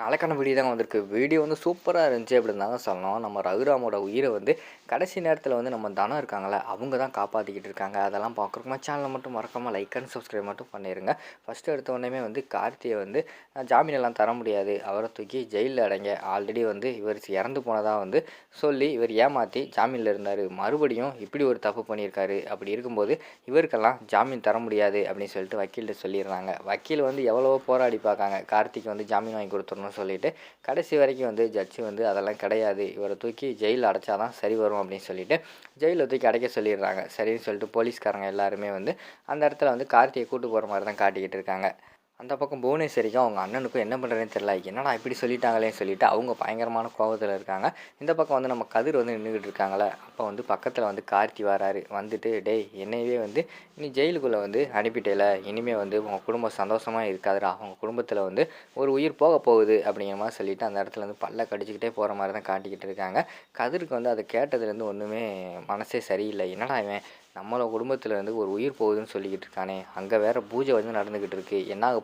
நாளைக்கான வீடியோ தாங்க வந்திருக்கு. வீடியோ வந்து சூப்பரா இருந்துச்சு அப்படின்னு தாங்க சொல்லணும். நம்ம ரகுராமோட உயிர வந்து கடைசி நேரத்தில வந்து நம்ம தனம் இருக்காங்கல்ல, அவங்க தான் காப்பாத்திக்கிட்டு இருக்காங்க. அதெல்லாம் பார்க்குறோமா சேனல மட்டும் மறக்காம லைக் அண்ட் சப்ஸ்கிரைப் மட்டும் பண்ணிருங்க. ஃபர்ஸ்ட்டு எடுத்த உடனேயுமே வந்து கார்த்திய வந்து ஜாமீனெல்லாம் தர முடியாது. அவர தூக்கி ஜெயில்ல அடைங்க. ஆல்ரெடி வந்து இவர் இறந்து போனதா வந்து சொல்லி இவர் ஏமாத்தி ஜாமீன்ல இருந்தாரு. மறுபடியும் இப்படி ஒரு தப்பு பண்ணியிருக்காரு. அப்படி இருக்கும்போது இவருக்கெல்லாம் ஜாமீன் தர முடியாது அப்படின்னு சொல்லிட்டு வக்கீல்ட்ட சொல்லிடுறாங்க. வக்கீல் வந்து எவ்வளவோ போராடி பார்க்காங்க. கார்த்திக் வந்து ஜாமீன் வாங்கி கொடுத்துடணும்னு சொல்லிட்டு கடைசி வரைக்கும் வந்து ஜட்ஜு வந்து அதெல்லாம் கிடையாது, இவரை தூக்கி ஜெயிலில் அடைச்சாதான் சரி வரும் அப்படின்னு சொல்லிட்டு ஜெயிலில் தூக்கி அடைக்க சொல்லிடுறாங்க. சரின்னு சொல்லிட்டு போலீஸ்காரங்க எல்லாருமே வந்து அந்த இடத்துல வந்து கார்த்தியை கூட்டு போகிற மாதிரி தான் காட்டிக்கிட்டு இருக்காங்க. அந்த பக்கம் புவனேஸ்வரிக்கும் அவங்க அண்ணனுக்கும் என்ன பண்ணுறதுன்னு தெரியல. என்னடா இப்படி சொல்லிட்டாங்களேன்னு சொல்லிட்டு அவங்க பயங்கரமான கோபத்தில் இருக்காங்க. இந்த பக்கம் வந்து நம்ம கதிர் வந்து நின்றுக்கிட்டு இருக்காங்களே, அப்போ வந்து பக்கத்தில் வந்து கார்த்தி வராரு. வந்துட்டு டேய் என்னையவே வந்து நீ ஜெயிலுக்குள்ளே வந்து அனுப்பிட்டேல, இனிமேல் வந்து உங்கள் குடும்பம் சந்தோஷமாக இருக்காதுடா, அவங்க குடும்பத்தில் வந்து ஒரு உயிர் போக போகுது அப்படிங்கிற மாதிரி சொல்லிட்டு அந்த இடத்துல வந்து பல்ல கடிச்சிக்கிட்டே போகிற மாதிரி தான் காட்டிக்கிட்டு இருக்காங்க. கதிருக்கு வந்து அதை கேட்டதுலேருந்து ஒன்றுமே மனசே சரியில்லை. என்னடா இவன் நம்மளோட குடும்பத்தில் இருந்து ஒரு உயிர் போகுதுன்னு சொல்லிக்கிட்டு இருக்கானே, அங்கே வேறு பூஜை வந்து நடந்துக்கிட்டு இருக்குது, என்னாக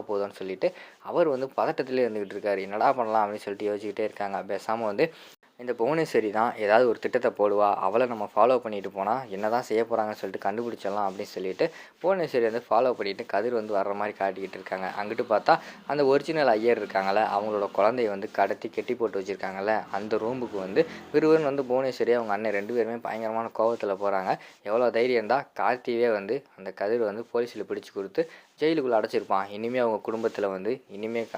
போதோன்னு சொல்லிட்டு அவர் வந்து பதட்டத்திலே இருந்துக்கிட்டு இருக்காரு. என்னடா பண்ணலாம் அப்படின்னு சொல்லிட்டு யோசிச்சுக்கிட்டே இருக்காங்க. பேசாமல் வந்து இந்த புவனேஸ்வரி தான் ஏதாவது ஒரு திட்டத்தை போடுவா, அவளை நம்ம ஃபாலோ பண்ணிட்டு போனால் என்ன தான் செய்ய போகிறாங்கன்னு சொல்லிட்டு கண்டுபிடிச்சிடலாம் அப்படின்னு சொல்லிட்டு புவனேஸ்வரி வந்து ஃபாலோ பண்ணிவிட்டு கதிர் வந்து வர்ற மாதிரி காட்டிக்கிட்டு இருக்காங்க. அங்கிட்டு பார்த்தா அந்த ஒரிஜினல் ஐயர் இருக்காங்களே, அவங்களோட குழந்தைய வந்து கடத்தி கெட்டி போட்டு வச்சுருக்காங்கல்ல, அந்த ரூமுக்கு வந்து விறுவிறுன்னு வந்து புவனேஸ்வரி அவங்க அண்ணன் 2 பேருமே பயங்கரமான கோவத்தில் போகிறாங்க. எவ்வளோ தைரியம் இருந்தால் கார்த்தியே வந்து அந்த கதிர் வந்து போலீஸில் பிடிச்சி கொடுத்து ஜெயிலுக்குள்ளே அடைச்சிருப்பான். இனிமேல் அவங்க குடும்பத்தில் வந்து இனிமேல்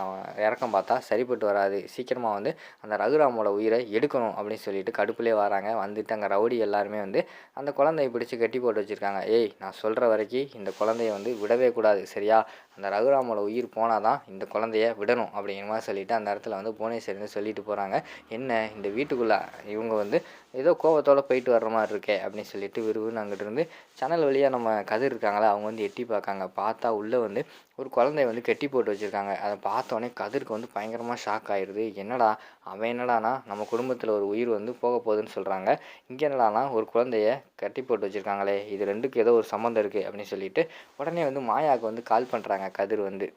இறக்கம் பார்த்தா சரிப்பட்டு வராது. சீக்கிரமாக வந்து அந்த ரகுராமோட உயிரை எடுக்கணும் அப்படின்னு சொல்லிட்டு கடுப்புலேயே வராங்க. வந்துட்டு அங்கே ரவுடி எல்லாருமே வந்து அந்த குழந்தைய பிடிச்சி கட்டி போட்டு வச்சுருக்காங்க. ஏய் நான் சொல்கிற வரைக்கும் இந்த குழந்தைய வந்து விடவே கூடாது சரியா, அந்த ரகுராமோட உயிர் போனால் தான் இந்த குழந்தைய விடணும் அப்படிங்கிற மாதிரி சொல்லிவிட்டு அந்த இடத்துல வந்து புவனேஸ்வரி வந்து சொல்லிட்டு போகிறாங்க. என்ன இந்த வீட்டுக்குள்ளே இவங்க வந்து ஏதோ கோவத்தோடு போயிட்டு வர்ற மாதிரி இருக்கே அப்படின்னு சொல்லிட்டு விறுவிறுன்னு அங்கிட்டு இருந்து ஜன்னல் வழியாக நம்ம கதிர் இருக்காங்களா, அவங்க வந்து எட்டி பார்க்காங்க. பார்த்தா உள்ளே வந்து ஒரு குழந்தைய வந்து கட்டி போட்டு வச்சுருக்காங்க. அதை பார்த்தோன்னே கதிருக்கு வந்து பயங்கரமாக ஷாக் ஆயிடுது. என்னடா அவன் என்னடானா நம்ம குடும்பத்தில் ஒரு உயிர் வந்து போக போகுதுன்னு சொல்கிறாங்க, இங்கே என்னடானா ஒரு குழந்தைய கட்டி போட்டு வச்சுருக்காங்களே, இது ரெண்டுக்கும் ஏதோ ஒரு சம்மந்தம் இருக்குது அப்படின்னு சொல்லிட்டு உடனே வந்து மாயாவுக்கு வந்து கால் பண்ணுறாங்க கதிர் வந்து.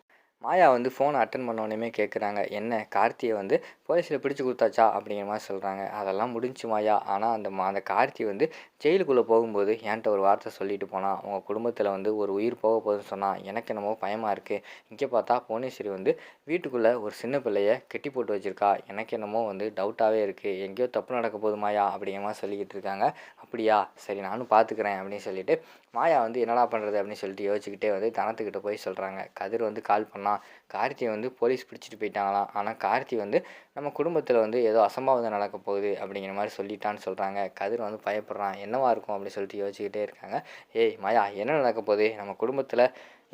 மாயா வந்து ஃபோனை அட்டன் பண்ணோன்னே கேட்குறாங்க, என்ன கார்த்தியை வந்து போலீஸில் பிடிச்சி கொடுத்தாச்சா அப்படிங்கிற மாதிரி சொல்கிறாங்க. அதெல்லாம் முடிஞ்சு மாயா, ஆனால் அந்த கார்த்தி வந்து ஜெயிலுக்குள்ளே போகும்போது என்கிட்ட ஒரு வார்த்தை சொல்லிட்டு போனான், உங்கள் குடும்பத்தில் வந்து ஒரு உயிர் போக போகுதுன்னு சொன்னால் எனக்கு என்னமோ பயமாக இருக்குது. இங்கே பார்த்தா புவனேஸ்வரி வந்து வீட்டுக்குள்ளே ஒரு சின்ன பிள்ளைய கெட்டி போட்டு வச்சுருக்கா, எனக்கு என்னமோ வந்து டவுட்டாகவே இருக்குது, எங்கேயோ தப்பு நடக்க போகுது மாயா அப்படிங்கிற மாதிரி சொல்லிக்கிட்டு இருக்காங்க. அப்படியா சரி நானும் பார்த்துக்கிறேன் அப்படின்னு சொல்லிட்டு மாயா வந்து என்னடா பண்ணுறது அப்படின்னு சொல்லிட்டு யோசிச்சுக்கிட்டே வந்து தனத்துக்கிட்ட போய் சொல்கிறாங்க. கதிர் வந்து கால் பண்ணால் கார்த்தியை வந்து போலீஸ் பிடிச்சிட்டு போயிட்டாங்களாம், ஆனால் கார்த்தி வந்து நம்ம குடும்பத்தில் வந்து ஏதோ அசம்பாவிதம் நடக்க போகுது அப்படிங்கிற மாதிரி சொல்லிட்டான்னு சொல்கிறாங்க. கதிர் வந்து பயப்படுறான், என்னவா இருக்கும் அப்படின்னு சொல்லிட்டு யோசிச்சுக்கிட்டே இருக்காங்க. ஏய் மாயா என்ன நடக்க போகுது, நம்ம குடும்பத்தில்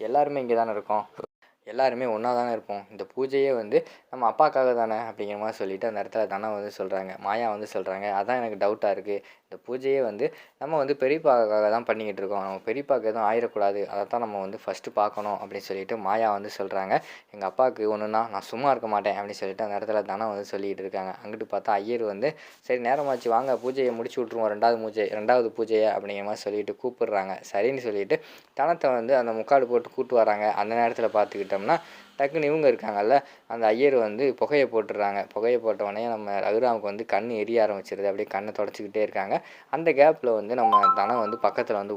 எல்லாருமே இங்கே தானே இருக்கோம், எல்லாருமே ஒன்றா தானே இருப்போம், இந்த பூஜையே வந்து நம்ம அப்பாக்காக தானே அப்படிங்கிற மாதிரி சொல்லிவிட்டு அந்த இடத்துல தனம் வந்து சொல்கிறாங்க. மாயா வந்து சொல்கிறாங்க, அதான் எனக்கு டவுட்டாக இருக்குது, இந்த பூஜையே வந்து நம்ம வந்து பெரியப்பாக்காக தான் பண்ணிக்கிட்டு இருக்கோம், நம்ம பெரியப்பாவுக்கு எதுவும் ஆயிடக்கூடாது, அதை தான் நம்ம வந்து ஃபஸ்ட்டு பார்க்கணும் அப்படின்னு சொல்லிட்டு மாயா வந்து சொல்கிறாங்க. எங்கள் அப்பாவுக்கு ஒன்றுனா நான் சும்மா இருக்க மாட்டேன் அப்படின்னு சொல்லிட்டு அந்த இடத்துல தனம் வந்து சொல்லிக்கிட்டு இருக்காங்க. அங்கிட்டு பார்த்தா ஐயர் வந்து சரி நேரமாச்சு வாங்க பூஜையை முடிச்சு விட்ருவோம், ரெண்டாவது பூஜையை அப்படிங்கிற மாதிரி சொல்லிட்டு கூப்பிடுறாங்க. சரின்னு சொல்லிட்டு தனத்தை வந்து அந்த முக்காடு போட்டு கூப்பிட்டு வராங்க. அந்த நேரத்தில் பார்த்துக்கிட்டோம்னா டக்குன்னு இவங்க இருக்காங்கல்ல, அந்த ஐயர் வந்து புகையை போட்டுடுறாங்க. புகையை போட்டவொடனே நம்ம ரகுராமுக்கு வந்து கண் எரிய ஆரம்பிச்சிருது. அப்படியே கண்ணை தொடச்சிக்கிட்டே இருக்காங்க. அந்த கேப்பில் வந்து நம்ம தனம் வந்து பக்கத்தில் வந்து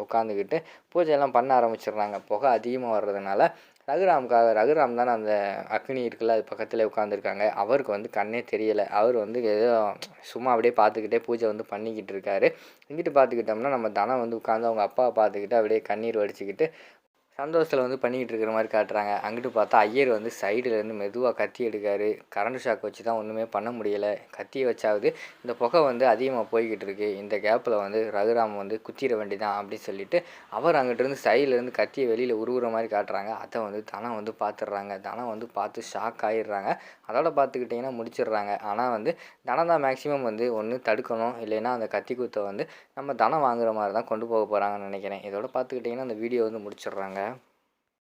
உட்காந்துக்கிட்டு பூஜையெல்லாம் பண்ண ஆரம்பிச்சிடுறாங்க. புகை அதிகமாக வர்றதுனால ரகுராம் தானே அந்த அக்னி இருக்குல்ல, அது பக்கத்தில் உட்காந்துருக்காங்க. அவருக்கு வந்து கண்ணே தெரியலை. அவர் வந்து ஏதோ சும்மா அப்படியே பார்த்துக்கிட்டே பூஜை வந்து பண்ணிக்கிட்டு இருக்காரு. இங்கிட்டு பார்த்துக்கிட்டோம்னா நம்ம தனம் வந்து உட்காந்து அவங்க அப்பாவை பார்த்துக்கிட்டு அப்படியே கண்ணீர் வடிச்சுக்கிட்டு சந்தோஷத்தில் வந்து பண்ணிக்கிட்டு இருக்கிற மாதிரி காட்டுறாங்க. அங்கிட்டு பார்த்தா ஐயர் வந்து சைடுலேருந்து மெதுவாக கத்தி எடுக்காரு. கரண்ட் ஷாக் வச்சு தான் ஒன்றுமே பண்ண முடியலை. கத்தியை வச்சாவது இந்த புகை வந்து அதிகமாக போய்கிட்டு இருக்கு, இந்த கேப்பில் வந்து ரகுராம் வந்து குத்திர வேண்டிதான் அப்படின்னு சொல்லிட்டு அவர் அங்கிட்டிருந்து சைட்லேருந்து கத்தியை வெளியில் உருவுற மாதிரி காட்டுறாங்க. அதை வந்து தனம் வந்து பார்த்துடுறாங்க. தனம் வந்து பார்த்து ஷாக் ஆகிடுறாங்க. அதோட பார்த்துக்கிட்டிங்கன்னா முடிச்சிடுறாங்க. ஆனால் வந்து தனம் தான் மேக்ஸிமம் வந்து ஒன்று தடுக்கணும், இல்லைன்னா அந்த கத்தி குத்தை வந்து நம்ம தனம் வாங்குற மாதிரி தான் கொண்டு போக போகிறாங்கன்னு நினைக்கிறேன். இதோட பார்த்துக்கிட்டிங்கன்னா அந்த வீடியோ வந்து முடிச்சிடுறாங்க.